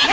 Hey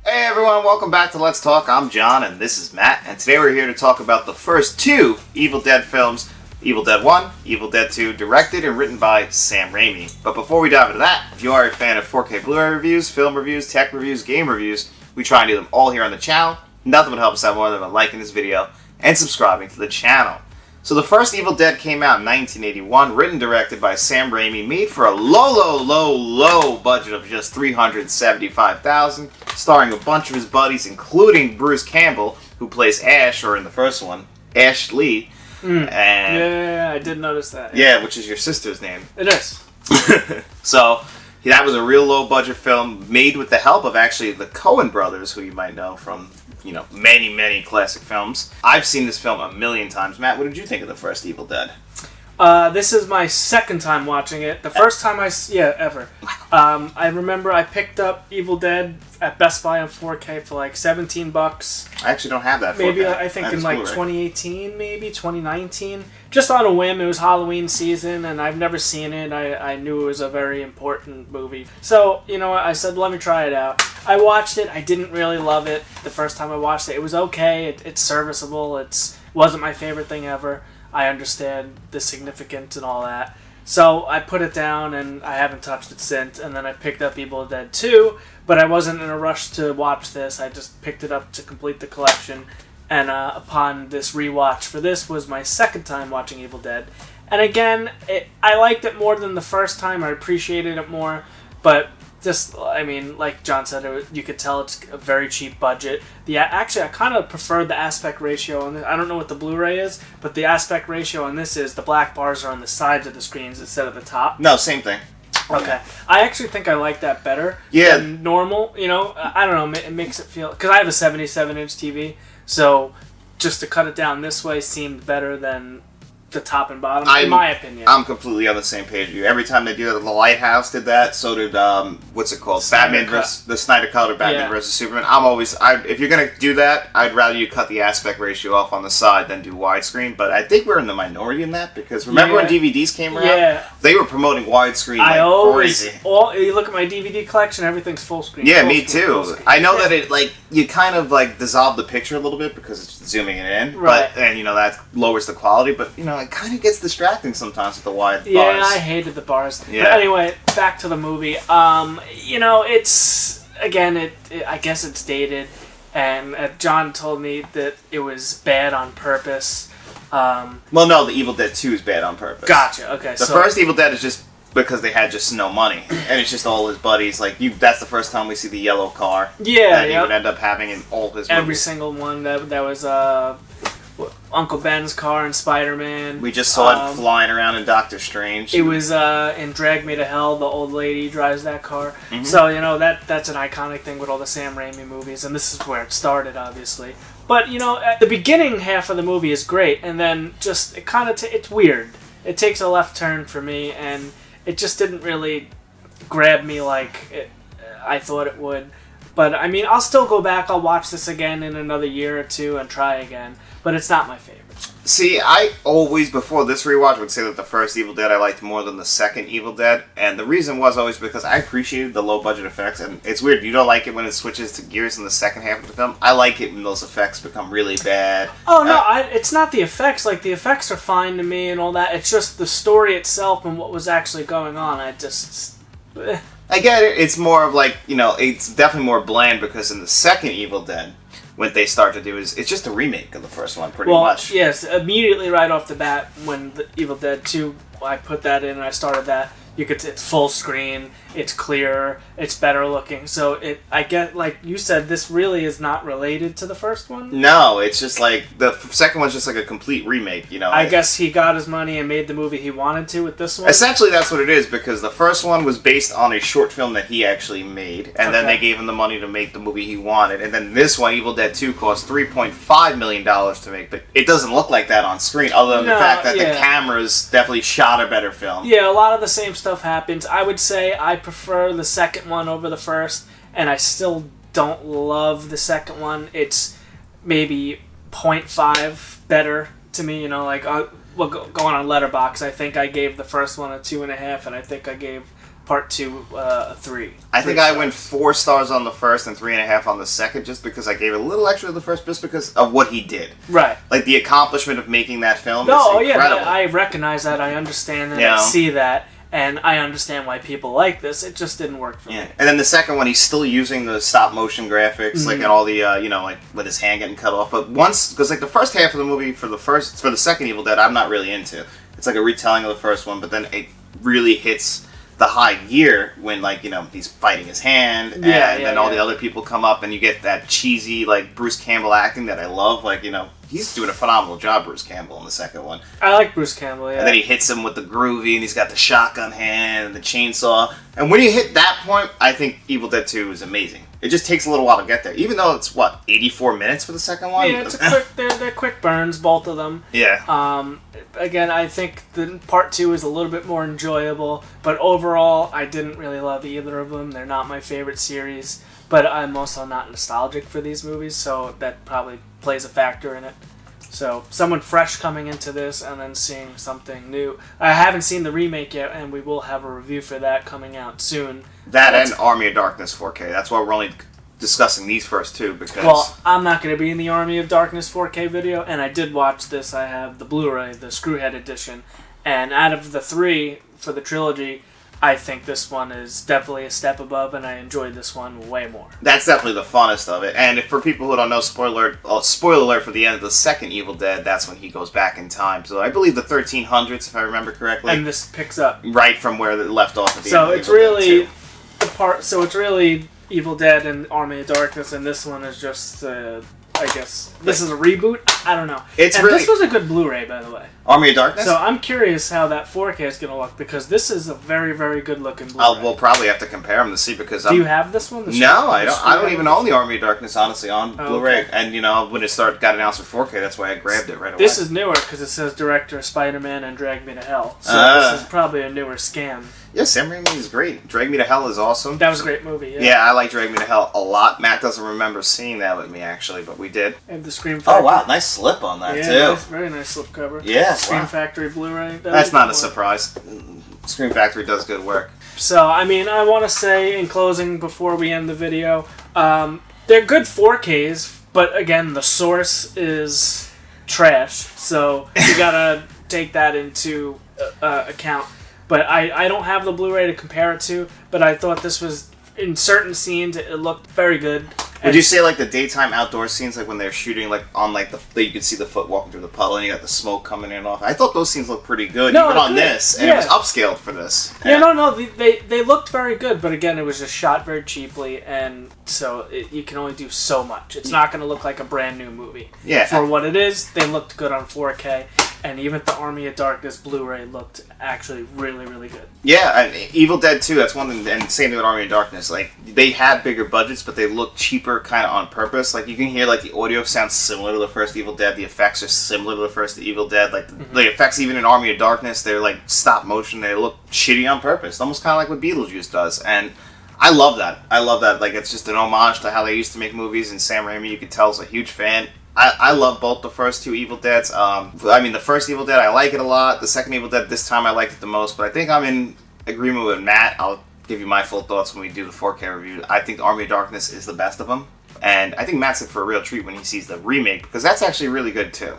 everyone, welcome back to Let's Talk. I'm John and this is Matt, and today we're here to talk about the first two Evil Dead films, Evil Dead 1, Evil Dead 2, directed and written by Sam Raimi. But before we dive into that, if you are a fan of 4K Blu-ray reviews, film reviews, tech reviews, game reviews, we try and do them all here on the channel. Nothing would help us out more than liking this video and subscribing to the channel. So the first Evil Dead came out in 1981, written and directed by Sam Raimi, made for a low budget of just $375,000, starring a bunch of his buddies, including Bruce Campbell, who plays Ash, or in the first one, Ash Lee. And yeah, I did notice that. Yeah, which is your sister's name. It is. So that was a real low-budget film made with the help of actually the Coen brothers, who you might know from many classic films. I've seen this film a million times. Matt, what did you think of the first Evil Dead? This is my second time watching it. The first time ever. I remember I picked up Evil Dead at Best Buy on 4K for like $17. I actually don't have that. Maybe I think in like 2018, maybe 2019. Just on a whim. It was Halloween season, and I've never seen it. I knew it was a very important movie. So, I said, let me try it out. I watched it. I didn't really love it the first time I watched it. It was okay. It's serviceable. It wasn't my favorite thing ever. I understand the significance and all that. So I put it down, and I haven't touched it since. And then I picked up Evil Dead 2, but I wasn't in a rush to watch this. I just picked it up to complete the collection. And upon this rewatch for this was my second time watching Evil Dead. And again, I liked it more than the first time. I appreciated it more. But like John said, you could tell it's a very cheap budget. Actually, I kind of preferred the aspect ratio on this. I don't know what the Blu-ray is, but the aspect ratio on this is the black bars are on the sides of the screens instead of the top. No, same thing. Okay. I actually think I like that better than normal. I don't know. It makes it feel... Because I have a 77-inch TV, so just to cut it down this way seemed better than the top and bottom, in my opinion. I'm completely on the same page with you. Every time they do that, The Lighthouse did that. So did what's it called? The Snyder Cut or Batman vs Superman. If you're gonna do that, I'd rather you cut the aspect ratio off on the side than do widescreen. But I think we're in the minority in that because remember when DVDs came around? They were promoting widescreen crazy. You look at my DVD collection, everything's full screen. Yeah, me too. I know that it you kind of dissolve the picture a little bit because it's zooming it in, right? And that lowers the quality, but it kind of gets distracting sometimes with the wide bars. Yeah, I hated the bars. Yeah. But anyway, back to the movie. It's again, I guess it's dated, and John told me that it was bad on purpose. Well, no, the Evil Dead 2 is bad on purpose. Gotcha. Okay. The first Evil Dead is just because they had just no money, and it's just all his buddies. That's the first time we see the yellow car. Yeah, that he would end up having in all his every movies. single one. That was Uncle Ben's car in Spider-Man. We just saw it flying around in Doctor Strange. It was in Drag Me to Hell. The old lady drives that car. Mm-hmm. So that's an iconic thing with all the Sam Raimi movies, and this is where it started, obviously. But at the beginning half of the movie is great, and then just it's weird. It takes a left turn for me, and it just didn't really grab me like I thought it would. But, I'll still go back. I'll watch this again in another year or two and try again. But it's not my favorite. See, I always, before this rewatch, would say that the first Evil Dead I liked more than the second Evil Dead. And the reason was always because I appreciated the low-budget effects. And it's weird, you don't like it when it switches to gears in the second half of the film. I like it when those effects become really bad. Oh, no, it's not the effects. The effects are fine to me and all that. It's just the story itself and what was actually going on. I get it. It's more of it's definitely more bland because in the second Evil Dead, what they start to do is it's just a remake of the first one, pretty much. Yes, immediately right off the bat when the Evil Dead 2, I put that in and I started that. It's full screen, it's clearer, it's better looking. So I get, like you said, this really is not related to the first one. No, it's just the second one's just a complete remake, I guess he got his money and made the movie he wanted to with this one. Essentially, that's what it is, because the first one was based on a short film that he actually made, and then they gave him the money to make the movie he wanted. And then this one, Evil Dead 2, cost $3.5 million to make, but it doesn't look like that on screen, other than the fact that the cameras definitely shot a better film. Yeah, a lot of the same stuff happens. I would say I prefer the second one over the first, and I still don't love the second one. It's maybe 0.5 better to me. You know, like going on Letterboxd, I think I gave the first one a 2.5, and I think I gave Part 2 a 3. I think I went 4 stars on the first and 3.5 on the second, just because I gave a little extra to the first, just because of what he did. Right. Like the accomplishment of making that film. No, is incredible. I recognize that. I understand that. You know? I see that. And I understand why people like this. It just didn't work for me. And then the second one, he's still using the stop motion graphics, like, and all the, like with his hand getting cut off. But once, because like the first half of the movie for the second Evil Dead, I'm not really into. It's like a retelling of the first one, but then it really hits the high gear when, like, he's fighting his hand, and then all the other people come up, and you get that cheesy, like, Bruce Campbell acting that I love. Like, he's doing a phenomenal job, Bruce Campbell, in the second one. I like Bruce Campbell, yeah. And then he hits him with the groovy, and he's got the shotgun hand and the chainsaw. And when you hit that point, I think Evil Dead 2 is amazing. It just takes a little while to get there, even though it's 84 minutes for the second one. Yeah, it's a quick. They're quick burns, both of them. Yeah. Again, I think the Part 2 is a little bit more enjoyable, but overall, I didn't really love either of them. They're not my favorite series, but I'm also not nostalgic for these movies, so that probably plays a factor in it. So, someone fresh coming into this and then seeing something new. I haven't seen the remake yet, and we will have a review for that coming out soon. That and Army of Darkness 4K. That's why we're only discussing these first two, because... Well, I'm not going to be in the Army of Darkness 4K video, and I did watch this. I have the Blu-ray, the Screwhead edition, and out of the 3 for the trilogy, I think this one is definitely a step above, and I enjoyed this one way more. That's definitely the funnest of it. And for people who don't know, spoiler alert for the end of the second Evil Dead, that's when he goes back in time. So I believe the 1300s, if I remember correctly. And this picks up right from where it left off at the end So of it's Evil really Dead 2. So it's really Evil Dead and Army of Darkness, and this one is just, I guess, this is a reboot? I don't know. This was a good Blu-ray, by the way. Army of Darkness? So I'm curious how that 4K is going to look, because this is a very, very good looking Blu-ray. We'll probably have to compare them to see, because Do you have this one? No, I don't. I don't even own the Army of Darkness, honestly, on Blu-ray. Okay. And when it got announced for 4K, that's why I grabbed it right away. This is newer because it says director Spider-Man and Drag Me to Hell. So this is probably a newer scan. Yeah, Sam Raimi is great. Drag Me to Hell is awesome. That was a great movie. Yeah, I like Drag Me to Hell a lot. Matt doesn't remember seeing that with me, actually, but we did. And the Scream Factory. Oh wow, nice slip on that too. Very nice slip cover. Yeah, Scream Factory Blu-ray. That's not a surprise. Scream Factory does good work. So, I mean, I want to say in closing before we end the video, they're good 4Ks, but again, the source is trash. So you gotta take that into account. But I don't have the Blu-ray to compare it to, but I thought this was, in certain scenes, it looked very good. Would you say, like, the daytime outdoor scenes, like, when they're shooting, like, on, like, you could see the foot walking through the puddle, and you got the smoke coming in off? I thought those scenes looked pretty good, even on this, and it was upscaled for this. Yeah, no, they looked very good, but again, it was just shot very cheaply, and so you can only do so much. It's not going to look like a brand new movie. Yeah. For what it is, they looked good on 4K, and even the Army of Darkness Blu-ray looked actually really, really good. Yeah, and Evil Dead 2, that's one thing, and same thing with Army of Darkness. Like, they had bigger budgets, but they look cheaper kind of on purpose. Like, you can hear, like, the audio sounds similar to the first Evil Dead. The effects are similar to the first Evil Dead. Like, the effects even in Army of Darkness, they're, like, stop motion. They look shitty on purpose. Almost kind of like what Beetlejuice does. And I love that. Like, it's just an homage to how they used to make movies, and Sam Raimi, you could tell, is a huge fan. I love both the first two Evil Deads. I mean, the first Evil Dead, I like it a lot. The second Evil Dead, this time I liked it the most. But I think I'm in agreement with Matt. I'll give you my full thoughts when we do the 4K review. I think Army of Darkness is the best of them. And I think Matt's in for a real treat when he sees the remake, because that's actually really good, too.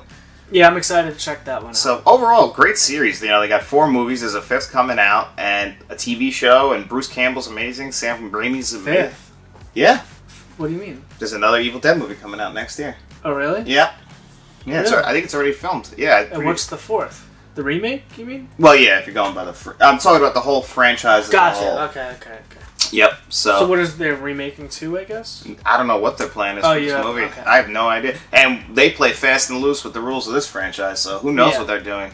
Yeah, I'm excited to check that one out. So, overall, great series. You know, they got 4 movies. There's a 5th coming out, and a TV show, and Bruce Campbell's amazing. Sam Raimi's amazing. 5th? Yeah. What do you mean? There's another Evil Dead movie coming out next year. Oh, really? Yeah. Yeah, Really? I think it's already filmed. Yeah. And what's the 4th? The remake, you mean? Well, yeah, if you're going by the... I'm talking about the whole franchise as a Gotcha. whole. Okay. Yep, so what is they're remaking 2, I guess? I don't know what their plan is for this movie. Okay. I have no idea. And they play fast and loose with the rules of this franchise, so who knows what they're doing.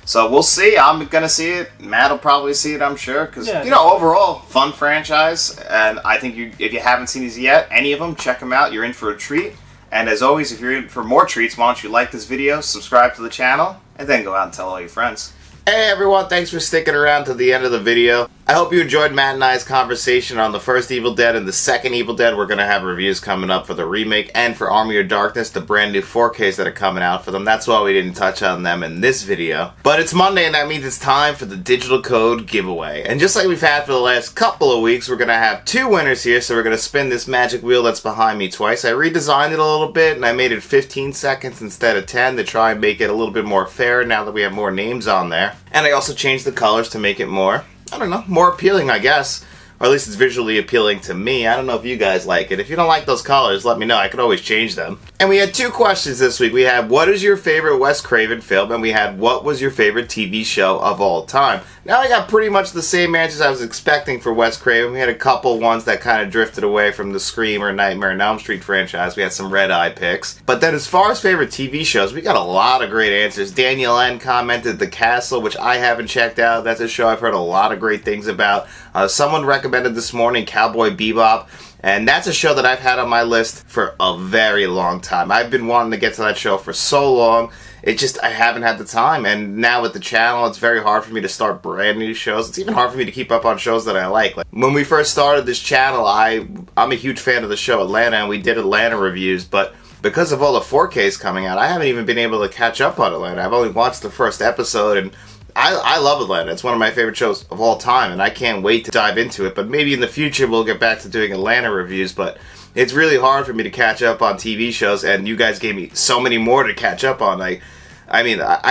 So we'll see. I'm going to see it. Matt will probably see it, I'm sure. Because, overall, fun franchise. And I think if you haven't seen these yet, any of them, check them out. You're in for a treat. And as always, if you're in for more treats, why don't you like this video, subscribe to the channel, and then go out and tell all your friends. Hey everyone, thanks for sticking around to the end of the video. I hope you enjoyed Matt and I's conversation on the first Evil Dead and the second Evil Dead. We're going to have reviews coming up for the remake and for Army of Darkness, the brand new 4Ks that are coming out for them. That's why we didn't touch on them in this video. But it's Monday, and that means it's time for the digital code giveaway. And just like we've had for the last couple of weeks, we're going to have two winners here, so we're going to spin this magic wheel that's behind me twice. I redesigned it a little bit, and I made it 15 seconds instead of 10 to try and make it a little bit more fair now that we have more names on there. And I also changed the colors to make it more, I don't know, more appealing, I guess. Or at least it's visually appealing to me. I don't know if you guys like it. If you don't like those colors, let me know. I could always change them. And we had two questions this week. We had, what is your favorite Wes Craven film? And we had, what was your favorite TV show of all time? Now I got pretty much the same answers I was expecting for Wes Craven. We had a couple ones that kind of drifted away from the Scream or Nightmare on Elm Street franchise. We had some red eye picks. But then as far as favorite TV shows, we got a lot of great answers. Daniel N. commented The Castle, which I haven't checked out. That's a show I've heard a lot of great things about. Someone recommended this morning Cowboy Bebop. And that's a show that I've had on my list for a very long time. I've been wanting to get to that show for so long. I haven't had the time. And now with the channel, it's very hard for me to start brand new shows. It's even hard for me to keep up on shows that I like. When we first started this channel, I'm a huge fan of the show Atlanta, and we did Atlanta reviews. But because of all the 4Ks coming out, I haven't even been able to catch up on Atlanta. I've only watched the first episode, and I love Atlanta. It's one of my favorite shows of all time, and I can't wait to dive into it. But maybe in the future we'll get back to doing Atlanta reviews, but it's really hard for me to catch up on TV shows, and you guys gave me so many more to catch up on. I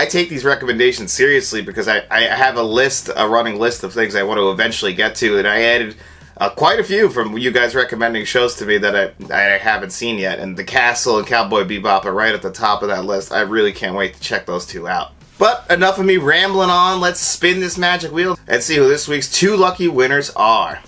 take these recommendations seriously because I have a running list of things I want to eventually get to, and I added quite a few from you guys recommending shows to me that I haven't seen yet, and The Castle and Cowboy Bebop are right at the top of that list. I really can't wait to check those two out. But enough of me rambling on. Let's spin this magic wheel and see who this week's two lucky winners are.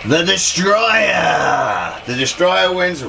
The Destroyer! The Destroyer wins.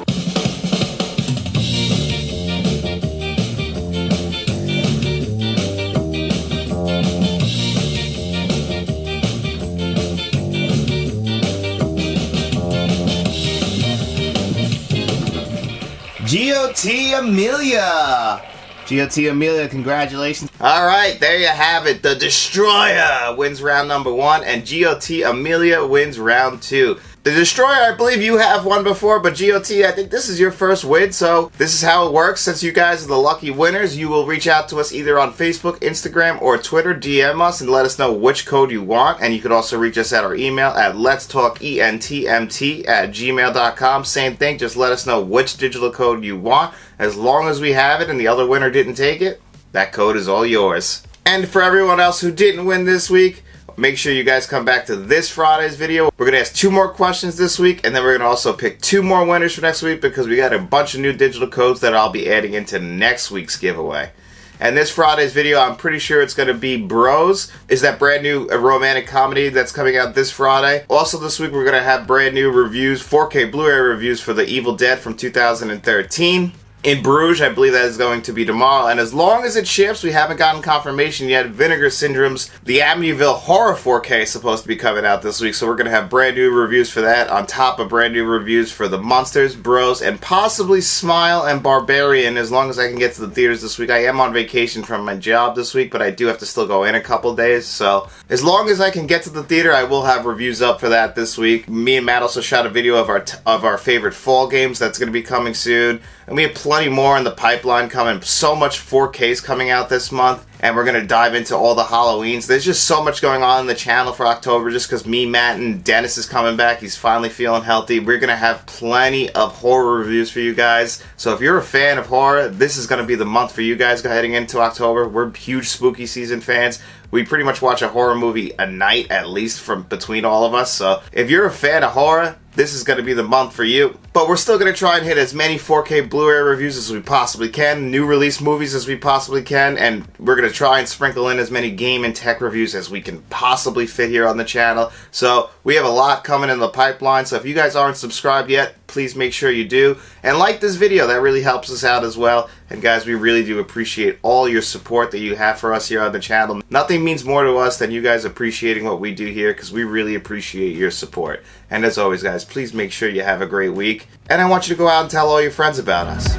GOT Amelia! GOT Amelia, congratulations. Alright, there you have it. The Destroyer wins round number 1, and GOT Amelia wins round 2. The Destroyer, I believe you have won before, but GOT, I think this is your first win, so this is how it works. Since you guys are the lucky winners, you will reach out to us either on Facebook, Instagram, or Twitter. DM us and let us know which code you want, and you could also reach us at our email at letstalkentmt@gmail.com. Same thing, just let us know which digital code you want. As long as we have it and the other winner didn't take it, that code is all yours. And for everyone else who didn't win this week, make sure you guys come back to this Friday's video. We're going to ask 2 more questions this week, and then we're going to also pick 2 more winners for next week because we got a bunch of new digital codes that I'll be adding into next week's giveaway. And this Friday's video, I'm pretty sure it's going to be Bros. Is that brand new romantic comedy that's coming out this Friday. Also this week we're going to have brand new reviews, 4K Blu-ray reviews for The Evil Dead from 2013. In Bruges, I believe that is going to be tomorrow, and as long as it ships, we haven't gotten confirmation yet, Vinegar Syndrome's The Amityville Horror 4K is supposed to be coming out this week, so we're going to have brand new reviews for that, on top of brand new reviews for The Monsters, Bros, and possibly Smile and Barbarian, as long as I can get to the theaters this week. I am on vacation from my job this week, but I do have to still go in a couple days, so as long as I can get to the theater, I will have reviews up for that this week. Me and Matt also shot a video of our favorite fall games that's going to be coming soon. And we have plenty more in the pipeline coming. So much 4Ks coming out this month. And we're going to dive into all the Halloweens. There's just so much going on the channel for October just because me, Matt, and Dennis is coming back. He's finally feeling healthy. We're going to have plenty of horror reviews for you guys. So if you're a fan of horror, this is going to be the month for you guys heading into October. We're huge spooky season fans. We pretty much watch a horror movie a night at least from between all of us. So if you're a fan of horror, this is going to be the month for you. But we're still going to try and hit as many 4K Blu-ray reviews as we possibly can, new release movies as we possibly can, and we're going to try and sprinkle in as many game and tech reviews as we can possibly fit here on the channel. So we have a lot coming in the pipeline, so if you guys aren't subscribed yet, please make sure you do. And like this video, that really helps us out as well. And guys, we really do appreciate all your support that you have for us here on the channel. Nothing means more to us than you guys appreciating what we do here, because we really appreciate your support. And as always, guys, please make sure you have a great week. And I want you to go out and tell all your friends about us.